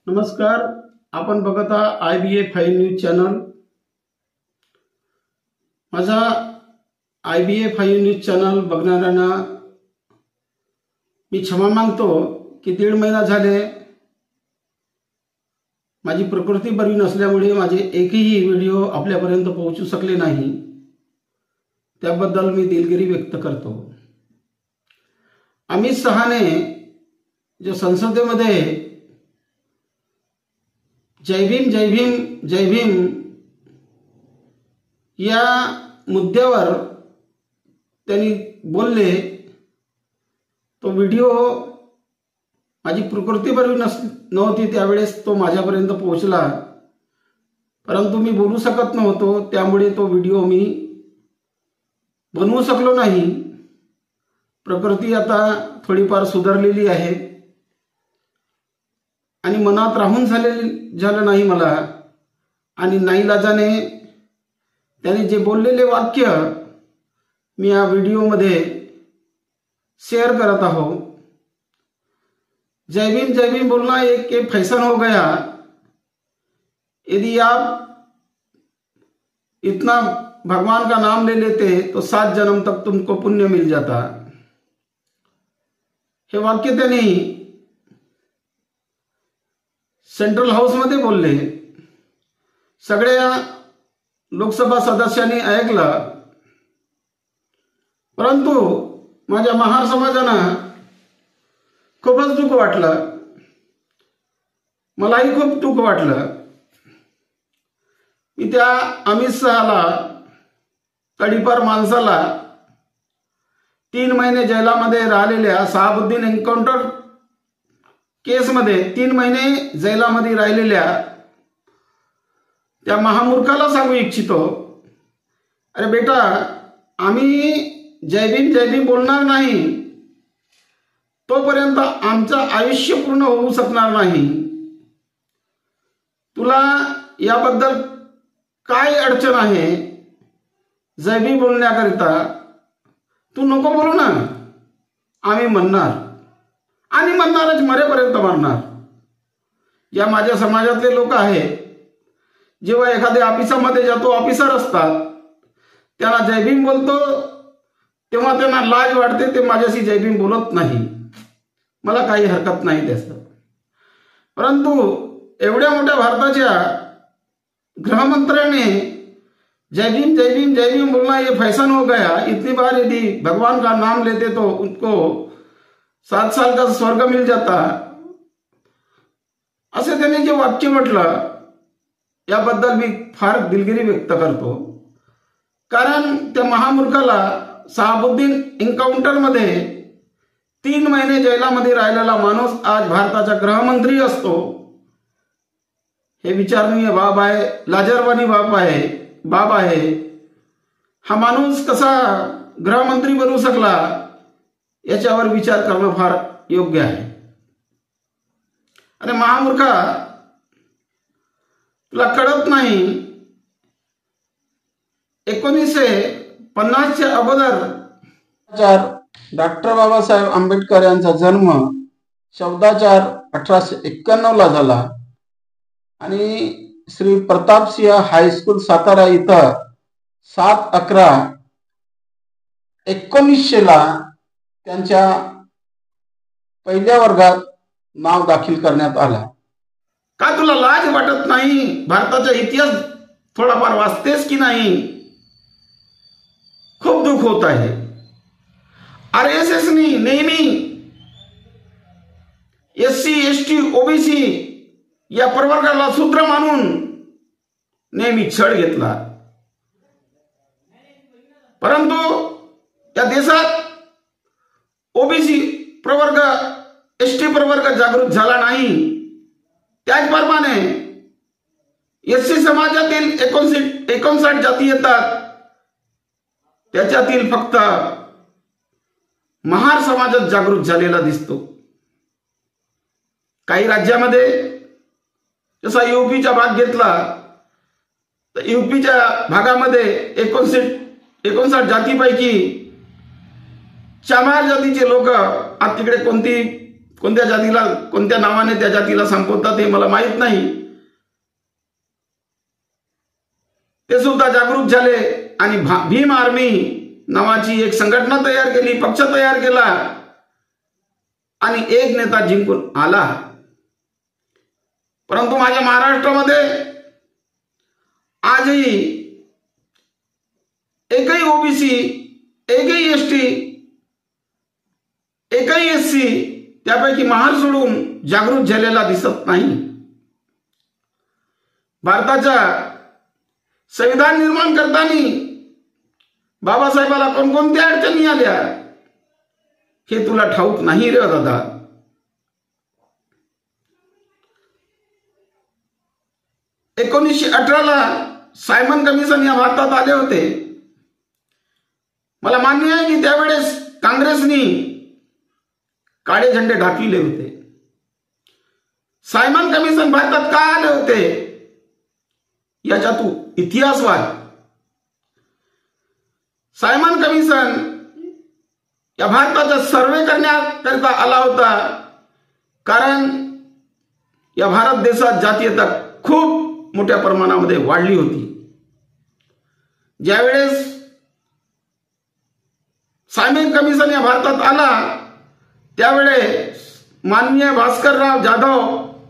नमस्कार. आपण बघत आहात IBA5 न्यूज चॅनल. माझा IBA5 न्यूज चॅनल बघणाऱ्यांना मी क्षमा मागतो की 1.5 महिना झाले माझी प्रकृती बरी नसल्यामुळे माझे एकही व्हिडिओ आपल्यापर्यंत पोहोचू शकले नाही. त्याबद्दल मी दिलगिरी व्यक्त करतो. अमित शहाने जो संसदेमध्ये जय भीम जय भीम जय भीम या मुद्द्यावर त्यांनी बोलले, तो व्हिडिओ माझी प्रकृती बरी नव्हती त्यावेळेस तो माझ्यापर्यंत पोहोचला, परंतु मी बोलू शकत नव्हतो, त्यामुळे तो व्हिडिओ मी बनवू शकलो नाही. प्रकृती आता थोडीफार सुधारलेली आहे आणि मनात राहून झालं नाही मला, आणि नाईलाजाने त्याने जे बोललेले वाक्य मी या व्हिडिओमध्ये शेअर करत आहो. जय भीम बोलना एक फैशन हो गया. यदि आप इतना भगवान का नाम ले लेते तो 7 जन्म तक तुमको पुण्य मिल जाता. हे वाक्य त्यांनी सेंट्रल हाऊस मध्ये बोलले. सगळ्या लोकसभा सदस्यांनी ऐकलं, परंतु माझ्या महार समाजानं खूपच दुःख वाटलं. मलाही खूप दुःख वाटलं. मी त्या अमित शहाला, तडीपार माणसाला, 3 महिने जेलामध्ये राहिलेल्या शहाबुद्दीन एन्काउंटर केसमध्ये 3 महिने जेलामध्ये राहिलेल्या त्या महामूर्खाला सांगू इच्छितो, अरे बेटा, आम्ही जय भीम बोलणार नाही तोपर्यंत आमचं आयुष्य पूर्ण होऊ शकणार नाही. तुला याबद्दल काय अडचण आहे जय भीम बोलण्याकरिता? तू नको बोलू ना, आम्ही म्हणणार आणि म्हणणारच, मरेपर्यंत म्हणणार. या माझ्या समाजातले लोक आहेत, जेव्हा एखाद्या ऑफिसामध्ये जातो, ऑफिसर असतात, त्यांना जय भीम बोलतो तेव्हा त्यांना लाज वाटते, ते माझ्याशी जय भीम बोलत नाही. मला काही हरकत नाही त्याचं. परंतु एवढ्या मोठ्या भारताच्या गृहमंत्र्याने जय भीम बोलना ये फैशन हो गया. इतनी बार यदि भगवान का नाम लेते तो उनको 7 साल का स्वर्ग मिल जाता, असे त्यांनी जे वाक्य म्हटलं, याबद्दल मी फार दिलगिरी व्यक्त करतो. कारण त्या महामूर्खाला शहाबुद्दीन एन्काउंटरमध्ये 3 महिने जेलामध्ये राहिलेला माणूस आज भारताचा गृहमंत्री असतो. हे विचारणीय बाब आहे, लाजरवाणी बाब आहे. हा माणूस कसा गृहमंत्री बनू शकला याच्यावर विचार करणं फार योग्य आहे. आणि महामूर्खा, तुला कळत नाही, 1950च्या अगोदर डॉक्टर बाबासाहेब आंबेडकर यांचा जन्म 14/4/1891 ला झाला आणि श्री प्रतापसिंह हायस्कूल सातारा इथं 7/11/1900 ला त्यांच्या पहिल्या वर्गात नाव दाखल करण्यात आला. का तुला लाज वाटत नाही? भारताचा इतिहास थोडाफार वाचतेस की नाही? खूप दुःख होत आहे. RSSनी नेहमी SC ST OBC या प्रवर्गाला शूद्र मानून नेहमी छळ घेतला, परंतु या देशात OBC प्रवर्ग, ST प्रवर्ग जागृत झाला नाही. त्याचप्रमाणे SC समाजातील 59 जाती येतात, त्याच्यातील फक्त महार समाजात जागृत झालेला दिसतो. काही राज्यामध्ये जसा यूपीचा भाग घेतला तर यूपीच्या भागामध्ये 59 जातीपैकी 4 जातीचे लोक आज तिकडे कोणत्या जातीला कोणत्या नावाने त्या जातीला संबोधतात हे मला माहित नाही. ते सुद्धा जागृत झाले आणि भीम आर्मी नावाची एक संघटना तयार केली, पक्ष तयार केला आणि एक नेता जिंकून आला. परंतु माझ्या महाराष्ट्रामध्ये आजही एकही ओबीसी, एकही एसटी, एकही एससी त्यापैकी महार सोडून जागृत झालेला दिसत नाही. भारताच्या संविधान निर्माण करताना बाबासाहेबाला कोणकोणत्या अडचणी आल्या हे तुला ठाऊक नाही रे दादा. एकोणीसशे 18ला सायमन कमिशन या भारतात आले होते. मला मान्य आहे की त्यावेळेस काँग्रेसनी काळे झेंडे घातलेले होते. सायमन कमिशन भारतात का आले होते याचा तू इतिहास वाच. सायमन कमिशन या भारताचा सर्वे करण्याकरिता आला होता, कारण या भारत देशात जातीयता खूप मोठ्या प्रमाणामध्ये वाढली होती. ज्यावेळेस सायमन कमिशन या भारतात आला त्यावेळेस माननीय भास्करराव जाधव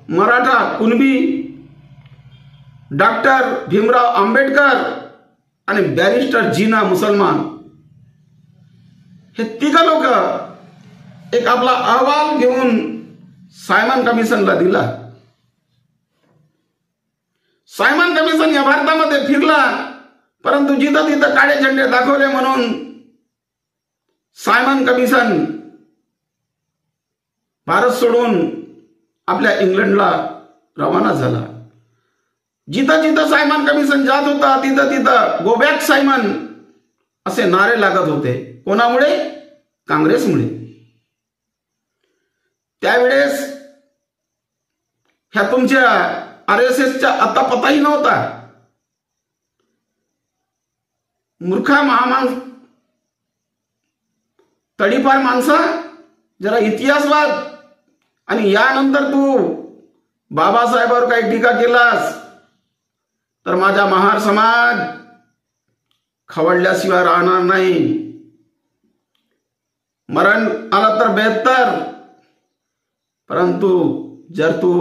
मराठा कुणबी, डॉक्टर भीमराव आंबेडकर आणि बॅरिस्टर जीना मुसलमान हे तिघ लोक एक आपला अहवाल घेऊन सायमन कमिशनला दिला. सायमन कमिशन या भारतामध्ये फिरला, परंतु जिथं तिथं काळे झेंडे दाखवले म्हणून सायमन कमिशन भारत सोडून आपल्या इंग्लंडला रवाना झाला. जिथं जिथं सायमन कमिशन जात होता तिथं तिथं गो बॅक सायमन असे नारे लागत होते. कोणामुळे? काँग्रेसमुळे. त्यावेळेस ह्या तुमच्या RSSच्या आता पताही नव्हता. मूर्खा महामाणस, तडीपार माणसा, जरा इतिहास वाच. आणि यानंतर तू बाबासाहेबांवर काही टीका केलास तर माझा महार समाज खवळल्याशिवाय राहणार नाही. मरण आला तर बेहतर, परंतु जर तू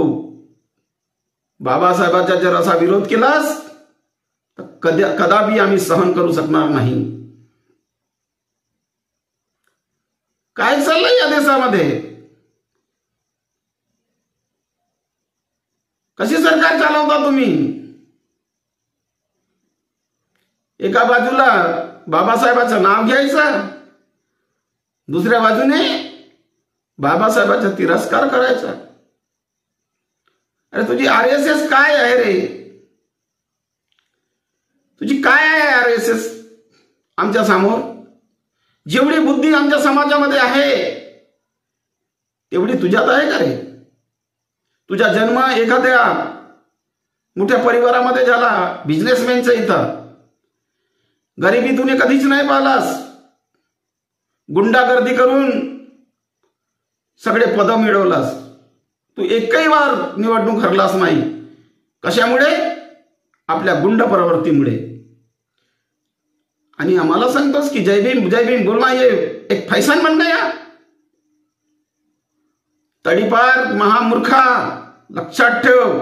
बाबासाहेबांचा जर असा विरोध केलास तर कदापि आम्ही सहन करू शकणार नाही. काय चाललंय या देशामध्ये? कशी सरकार चालवता तुम्ही? एका बाजूला बाबासाहेबांचं नाव घ्यायचं, दुसऱ्या बाजूने बाबासाहेबांचा तिरस्कार करायचा. अरे तुझी RSS काय आहे रे? तुझी काय आहे RSS आमच्या समोर? जेवढी बुद्धी आमच्या समाजामध्ये आहे तेवढी तुझ्यात आहे का रे? तुझा जन्म एखाद्या मोठ्या परिवारामध्ये झाला, बिझनेसमॅनच्या इथं, गरिबीतून कधीच नाही पाहिलास. गुंडागर्दी करून सगळे पद मिळवलास. तू एकही वार निवडणूक हरलास नाही. कशामुळे? आपल्या गुंड प्रवृत्तीमुळे. आणि आम्हाला सांगतोस की जय भीम बोलना ये एक फैशन बन गया. तडीपार महामूर्खा, लक्षात ठेव.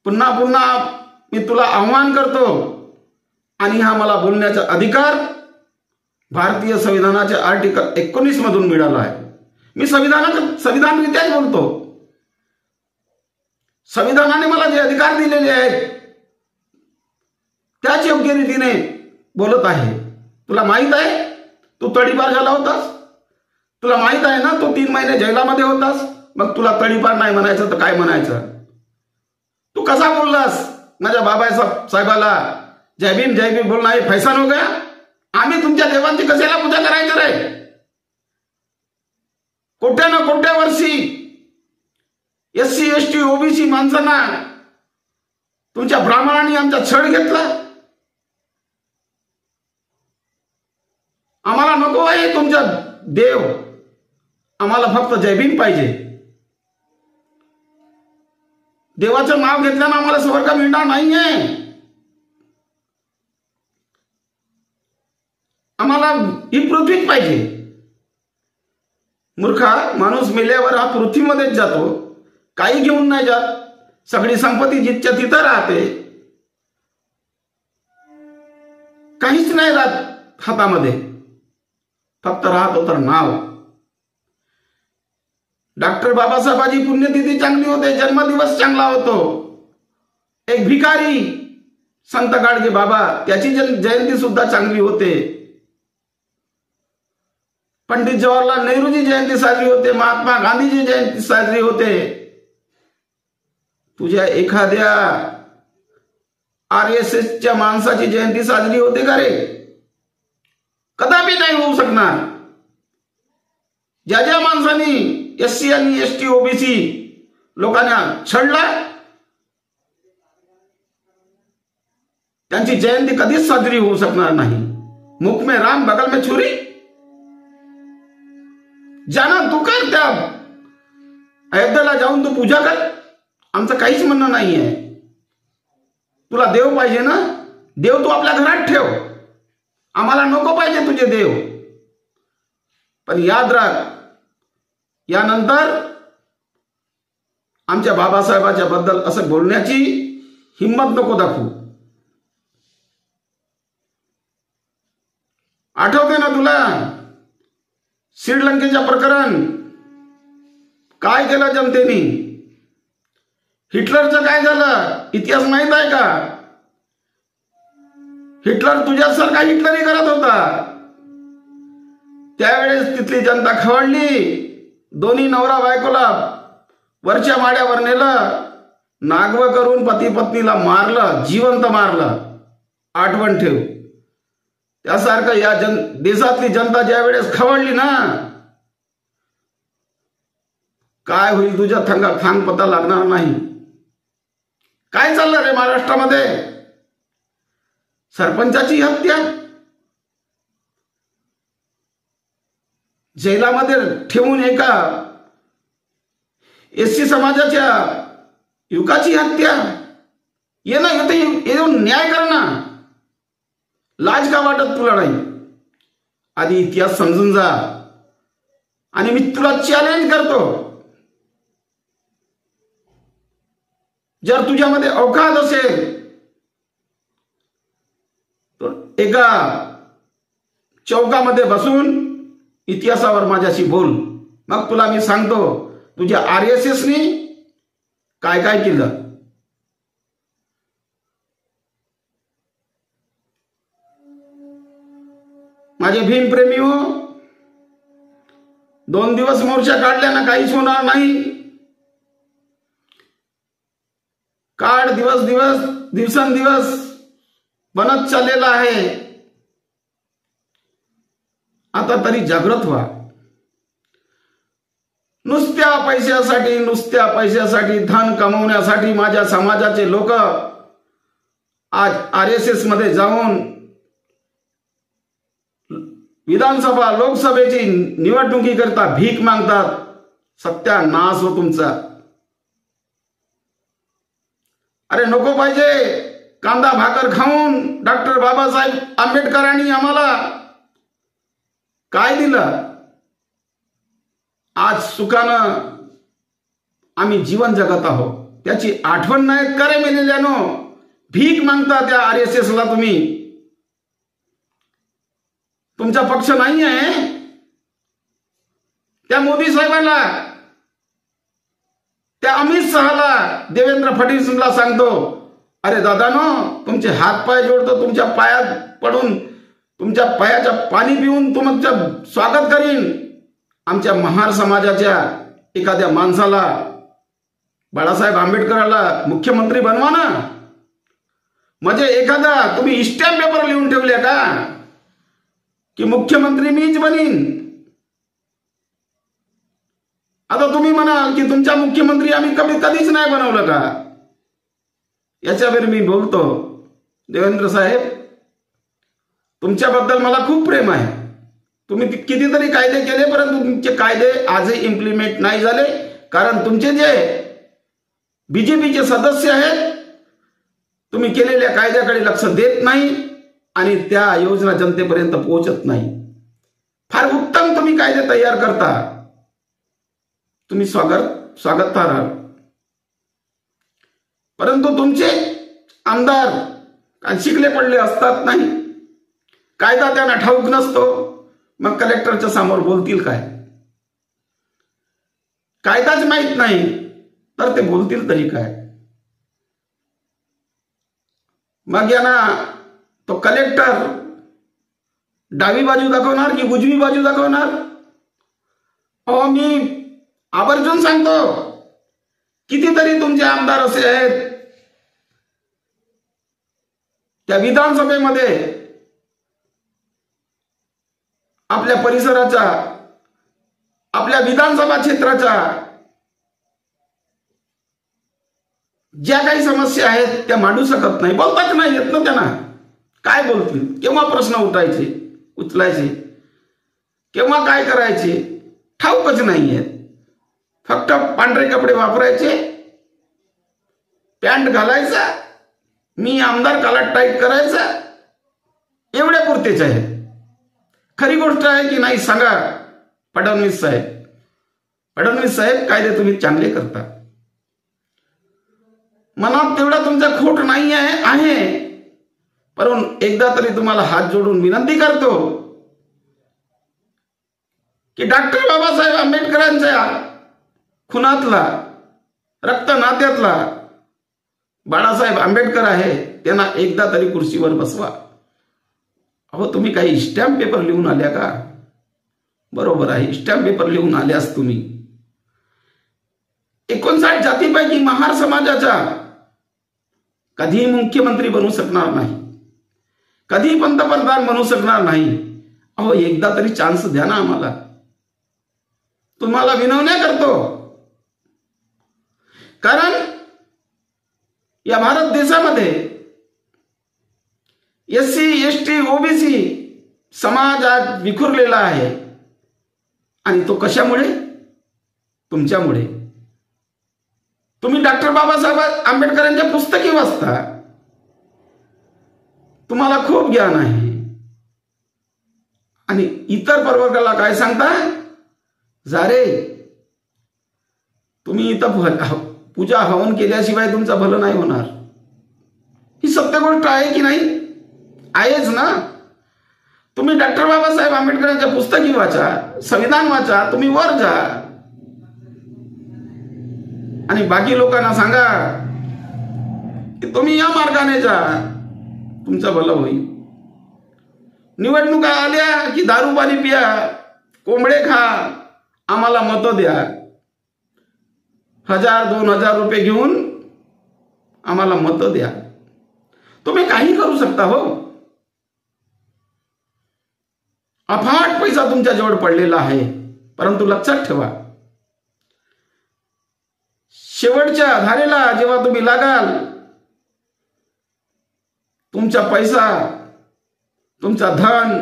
पुन्हा पुन्हा मी तुला आव्हान करतो आणि हा मला बोलण्याचा अधिकार भारतीय संविधानाच्या आर्टिकल 19 मधून मिळाला आहे. मी संविधानरित्याच बोलतो. संविधानाने मला जे अधिकार दिलेले आहेत त्याच योग्य रीतीने बोलत आहे. तुला माहित आहे तू तडीपार झाला होतास? तुला माहित आहे ना तू 3 महिने जेलामध्ये होतास? मग तुला तडीपार नाही म्हणायचं तर काय म्हणायचं? तू कसा बोललास माझ्या बाबासाहेबाला जय भीम बोलना हे फैशन हो गया? आम्ही तुमच्या देवांची कशाला पूजा करायचं रे? कोट्या ना कोट्या वर्षी SC ST OBC माणसांना तुमच्या ब्राह्मणांनी आमचा छळ घेतला. आम्हाला नको आहे तुमचा देव, आम्हाला फक्त जय भीम पाहिजे. देवाचं नाव घेतल्यानं आम्हाला स्वर्ग मिळणार नाहीये. आम्हाला ही पृथ्वीच पाहिजे. मूर्खा, माणूस मेल्यावर हा पृथ्वीमध्येच जातो, काही घेऊन नाही जात. सगळी संपत्ती जिथच्या तिथं राहते, काहीच नाही राहत हातामध्ये, फक्त राहतो तर नाव. डॉक्टर बाबासाहेबांची पुण्यतिथी चांगली होते, जन्मदिवस चांगला होतो. एक भिकारी संत गाडगे बाबा, त्याची जयंती सुद्धा चांगली होते. पंडित जवाहरलाल नेहरूची जयंती साजरी होते, महात्मा गांधीची जयंती साजरी होते. तुझ्या एखाद्या RSSच्या माणसाची जयंती साजरी होते का रे? कदापि नाही होऊ शकणार. ज्या ज्या माणसांनी SC आणि ST OBC लोकांना छळला, त्यांची जयंती कधीच साजरी होऊ शकणार नाही. मुख में राम बगल में छुरी, जाना तू कर, त्या अयोध्येला जाऊन तू पूजा कर. आमचं काहीच म्हणणं नाहीये. तुला देव पाहिजे ना, देव तू आपल्या घरात ठेव. आम्हाला नको पाहिजे तुझे देव. पण याद राख, यानंतर आमच्या बाबासाहेबांच्या बद्दल असं बोलण्याची हिंमत नको दाखवू. आठवते ना तुला श्रीलंकेचं प्रकरण? काय केलं जनतेने? हिटलरचं काय झालं? इतिहास माहित आहे का? हिटलर तुझ्यासारखा हिटलरही करत होता. त्यावेळेस तिथली जनता खवळली. दोन्ही नवरा बायकोला वरच्या माड्यावर नेलं, नागवं करून पती पत्नीला मारलं, जिवंत मारलं. आठवण ठेव. त्यासारखं या देशातली जनता ज्या वेळेस खवळली ना, काय होईल तुझ्या थांग पता लागणार नाही. काय चाललं रे महाराष्ट्रामध्ये? सरपंचाची हत्या, जेलामध्ये ठेवून एका SC समाजाच्या युवकाची हत्या. ये ना, येऊन न्याय कर ना. लाज का वाटत तुला नाही? आधी इतिहास समजून जा. आणि मी तुला चॅलेंज करतो, जर तुझ्यामध्ये अवकाश असेल तर एका चौकामध्ये बसून इतिहासावर माझ्याशी बोल. मग तुला मी सांगतो तुझ्या RSSनी काय काय केलं. माझे भीमप्रेमी हो, 2 दिवस मोर्चा काढल्यानं काहीच होणार नाही. काळ दिवसेंदिवस बनत चाललेला आहे. आता तरी जागृत व्हा. नुसत्या पैशासाठी धन कमवण्यासाठी माझ्या समाजाचे लोक आज RSS मध्ये जाऊन विधानसभा लोकसभेची निवडणुकीकरता भीक मागतात. सत्यानाश हो तुमचा. अरे नको पाहिजे कांदा भाकर खाऊन डॉक्टर बाबासाहेब आंबेडकरांनी आम्हाला काय दिलं? आज सुखानं आम्ही जीवन जगत आहोत, त्याची आठवण नाही करे मेलेल्यानो. भीक मागता त्या RSSला तुम्ही. तुमचा पक्ष नाही आहे. त्या मोदी साहेबांना, त्या अमित शहाला, देवेंद्र फडणवीसला सांगतो, अरे दादानो, तुमचे हात पाय जोडतो, तुमच्या पायात पडून तुमच्या पायाच्या पाणी पिऊन तुमचं स्वागत करीन. आमच्या महार समाजाच्या एखाद्या माणसाला, बाळासाहेब आंबेडकरांना मुख्यमंत्री बनवा ना. म्हणजे एखादा तुम्ही स्टॅम्प पेपर लिहून ठेवले का की मुख्यमंत्री मीच बनीन? आता तुम्ही म्हणाल की तुमचा मुख्यमंत्री आम्ही कधीच नाही बनवलं का? याच्यावर मी बोलतो, देवेंद्र साहेब, तुमच्याबद्दल मला खूप प्रेम आहे. तुम्ही कितीतरी कायदे केले, परंतु तुमचे कायदे आजही इम्प्लिमेंट नाही झाले, कारण तुमचे जे बीजेपीचे सदस्य आहेत, तुम्ही केलेल्या कायद्याकडे लक्ष देत नाही आणि त्या योजना जनतेपर्यंत पोहोचत नाही. फार उत्तम तुम्ही कायदे तयार करता, तुम्ही स्वागत आहात, परंतु तुमचे आमदार शिकले पडले असतात नाही, कायदा त्यांना ठाऊक नसतो, मग कलेक्टरच्या समोर बोलतील काय? कायदाच माहित नाही तर ते बोलतील तरी काय? मग यांना तो कलेक्टर डावी बाजू दाखवणार की उजवी बाजू दाखवणार? अहो, मी आवर्जून सांगतो, कितीतरी तुमचे आमदार असे आहेत त्या विधानसभेमध्ये आपल्या परिसराच्या, आपल्या विधानसभा क्षेत्राच्या ज्या काही समस्या आहेत त्या मांडू शकत नाही, बोलताच नाही येत ना त्यांना. काय बोलतील? केव्हा प्रश्न उचलायचे, केव्हा काय करायचे ठाऊकच नाहीये. फक्त पांढरे कपडे वापरायचे, पॅन्ट घालायचा, मी आमदार काला टाईट करायचा, एवढ्या पुरतेच आहे. खरी गोष्ट आहे की नाही सांगा फडणवीस साहेब, कायदे तुम्ही चांगले करता, मनात तेवढा तुमचा खोट नाही आहे, परंतु एकदा तरी तुम्हाला हात जोडून विनंती करतो की डॉक्टर बाबासाहेब आंबेडकरांच्या खुनातला, रक्त नात्यातला बाळासाहेब आंबेडकर आहे, त्यांना एकदा तरी कुर्सीवर बसवा. अहो, तुम्ही काही स्टॅम्प पेपर लिहून आल्या का? बरोबर आहे, स्टॅम्प पेपर लिहून आल्यास तुम्ही 59 जातीपैकी महार समाजाचा कधी मुख्यमंत्री बनू शकणार नाही, कधी पंतप्रधान बनू शकणार नाही. अहो, एकदा तरी चान्स द्या ना आम्हाला. तुम्हाला विनवण्या करतो, कारण या भारत देशामध्ये SC ST OBC समाज आज विखुरलेला आहे, आणि तो कशामुळे? तुमच्यामुळे. तुम्ही डॉक्टर बाबासाहेब आंबेडकरांच्या पुस्तके वाचता, तुम्हाला खूप ज्ञान आहे, आणि इतर प्रवर्गाला काय सांगता? जा रे, तुम्ही इथं पूजा हवन केल्याशिवाय तुमचं भलं नाही होणार. ही सत्य गोष्ट आहे की नाही? आहेच ना. तुम्ही डॉक्टर बाबासाहेब आंबेडकरांच्या पुस्तकी वाचा, संविधान वाचा, तुम्ही वर जा आणि बाकी लोकांना सांगा की तुम्ही या मार्गाने जा, तुमचं भलं होईल. निवडणुका आल्या की दारू पाणी पिया, कोंबडे खा, आम्हाला मतं द्या, 1000-2000 रुपये घेऊन आम्हाला मतं द्या. तुम्ही काही करू शकता हो. अफाट पैसा तुमच्या जवळ पडलेला आहे, परंतु लक्षात ठेवा, शेवटच्या धारेला जेव्हा तुम्ही लागाल, तुमचा पैसा, तुमचा धन,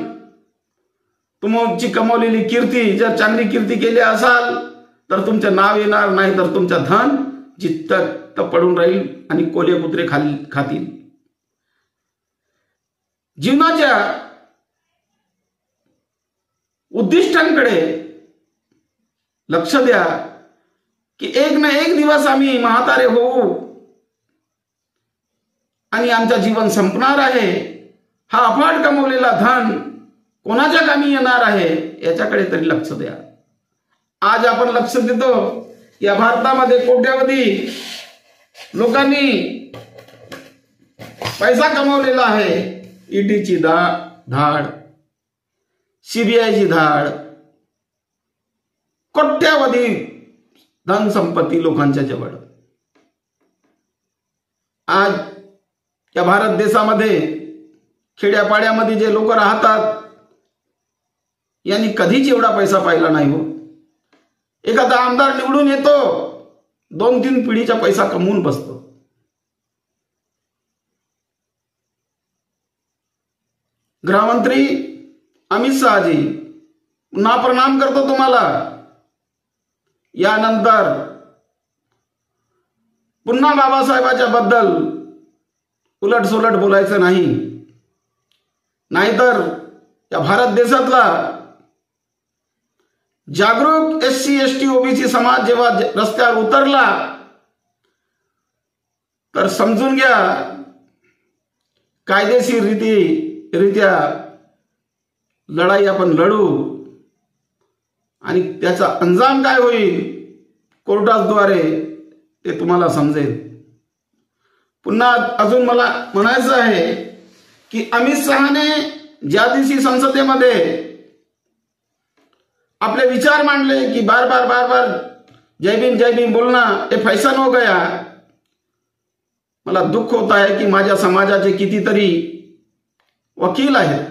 तुमची कमवलेली कीर्ती, जर चांगली कीर्ती केली असाल तर तुमचं नाव येणार, नाही तर तुमचं धन जित्त पडून राहील आणि कोले कुत्रे खातील. जीवनाच्या उद्दिष्टांकडे लक्ष द्या की एक ना एक दिवस आम्ही म्हातारे होऊ आणि आमचं जीवन संपणार आहे. हा अफाट कमवलेला धन कोणाच्या कामी येणार आहे याच्याकडे तरी लक्ष द्या. आज आपण लक्ष देतो, या भारतामध्ये कोट्यावधी लोकांनी पैसा कमवलेला आहे. ईडीची धाड, सीबीआयची धाड, कोट्यावधी धन संपत्ती लोकांच्या जवळ. आज या भारत देशामध्ये खेड्यापाड्यामध्ये जे लोक राहतात यांनी कधीच एवढा पैसा पाहिला नाही हो. एखादा आमदार निवडून येतो, 2-3 पिढीचा पैसा कमवून बसतो. गृहमंत्री अमित शहाजी पुन्हा प्रणाम करतो तुम्हाला. यानंतर पुन्हा बाबासाहेबांच्या बद्दल उलटसुलट बोलायचं नाही, नाहीतर या भारत देशातला जागरूक SC ST OBC समाज जेव्हा रस्त्यावर उतरला तर समजून घ्या कायदेशीर रित्या लढाई आपण लढू आणि त्याचा अंजाम काय होईल कोर्टाद्वारे ते तुम्हाला समजेल. पुन्हा अजून मला म्हणायचं आहे की अमित शहाने ज्या दिवशी संसदेमध्ये आपले विचार मांडले की बार बार जय भीम बोलना हे फैशन हो गया. मला दुःख होत आहे की माझ्या समाजाचे कितीतरी वकील आहेत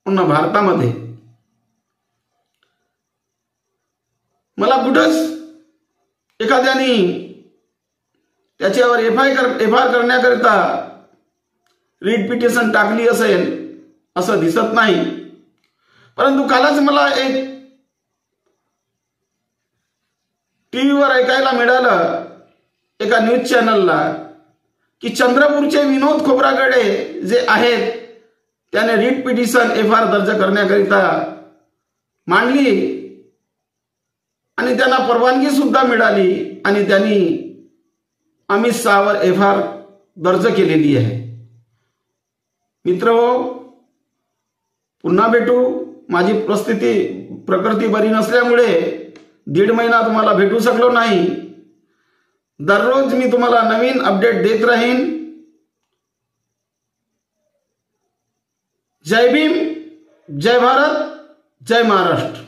पूर्ण भारतामध्ये. मला कुठंच एखाद्याने त्याच्यावर एफआयआर करण्याकरिता रीट पिटिशन टाकली असेल असं दिसत नाही. परंतु कालच मला एक टीव्हीवर ऐकायला मिळालं एका न्यूज चॅनलला की चंद्रपूरचे विनोद खोब्रागडे जे आहेत त्याने रीट पिटिशन एफआयआर दर्ज करण्याकरिता मांडली आणि त्यांना परवानगी सुद्धा मिळाली आणि त्यांनी अमित शहावर एफआयआर दर्ज केलेली आहे. मित्रहो, पुन्हा भेटू. माझी प्रकृती बरी नसल्यामुळे 1.5 महिना तुम्हाला भेटू शकलो नाही. दररोज मी तुम्हाला नवीन अपडेट देत राहीन. जय भीम, जय भारत, जय महाराष्ट्र.